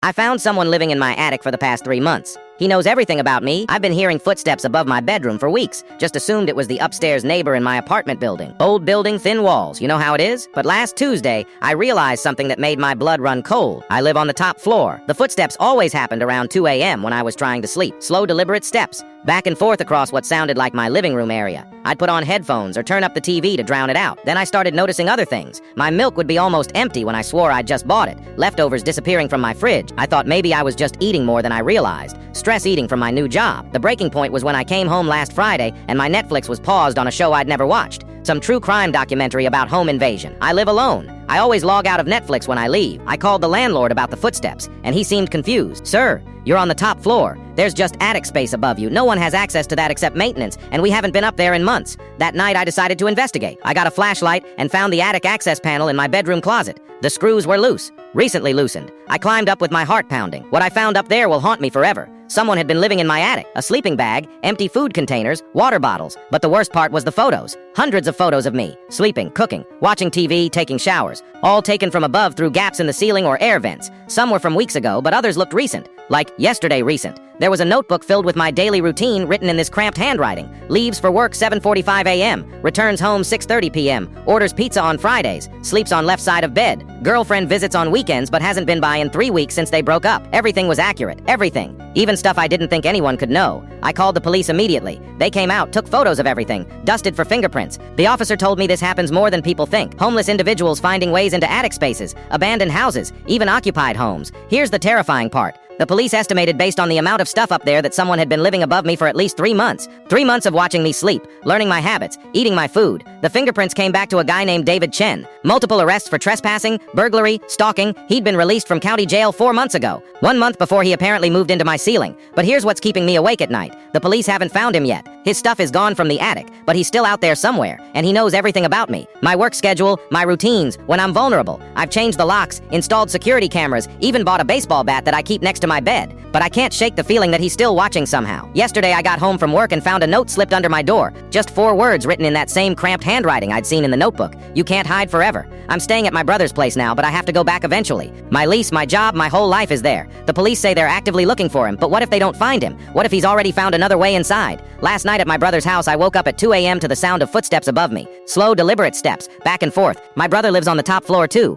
I found someone living in my attic for the past 3 months. He knows everything about me. I've been hearing footsteps above my bedroom for weeks. Just assumed it was the upstairs neighbor in my apartment building. Old building, thin walls. You know how it is? But last Tuesday, I realized something that made my blood run cold. I live on the top floor. The footsteps always happened around 2 a.m. when I was trying to sleep. Slow, deliberate steps. Back and forth across what sounded like my living room area. I'd put on headphones or turn up the TV to drown it out. Then I started noticing other things. My milk would be almost empty when I swore I'd just bought it. Leftovers disappearing from my fridge. I thought maybe I was just eating more than I realized. Stress eating from my new job. The breaking point was when I came home last Friday and my Netflix was paused on a show I'd never watched. Some true crime documentary about home invasion. I live alone. I always log out of Netflix when I leave. I called the landlord about the footsteps, and he seemed confused. Sir, you're on the top floor. There's just attic space above you. No one has access to that except maintenance, and we haven't been up there in months. That night, I decided to investigate. I got a flashlight and found the attic access panel in my bedroom closet. The screws were loose, recently loosened. I climbed up with my heart pounding. What I found up there will haunt me forever. Someone had been living in my attic. A sleeping bag, empty food containers, water bottles. But the worst part was the photos. Hundreds of photos of me, sleeping, cooking, watching TV, taking showers. All taken from above through gaps in the ceiling or air vents. Some were from weeks ago, but others looked recent. Like yesterday recent. There was a notebook filled with my daily routine written in this cramped handwriting. Leaves for work 7:45 a.m. Returns home 6:30 p.m. Orders pizza on Fridays. Sleeps on left side of bed. Girlfriend visits on weekends but hasn't been by in 3 weeks since they broke up. Everything was accurate. Everything. Even stuff I didn't think anyone could know. I called the police immediately. They came out, took photos of everything, dusted for fingerprints. The officer told me this happens more than people think. Homeless individuals finding ways into attic spaces, abandoned houses, even occupied homes. Here's the terrifying part. The police estimated based on the amount of stuff up there that someone had been living above me for at least 3 months. 3 months of watching me sleep, learning my habits, eating my food. The fingerprints came back to a guy named David Chen. Multiple arrests for trespassing, burglary, stalking. He'd been released from county jail 4 months ago. 1 month before he apparently moved into my ceiling. But here's what's keeping me awake at night. The police haven't found him yet. His stuff is gone from the attic, but he's still out there somewhere, and he knows everything about me. My work schedule, my routines, when I'm vulnerable. I've changed the locks, installed security cameras, even bought a baseball bat that I keep next to my bed. But I can't shake the feeling that he's still watching somehow. Yesterday I got home from work and found a note slipped under my door. Just 4 words written in that same cramped handwriting I'd seen in the notebook. You can't hide forever. I'm staying at my brother's place now, but I have to go back eventually. My lease, my job, my whole life is there. The police say they're actively looking for him, but what if they don't find him? What if he's already found another way inside? Last night at my brother's house, I woke up at 2 a.m. to the sound of footsteps above me. Slow, deliberate steps, back and forth. My brother lives on the top floor too.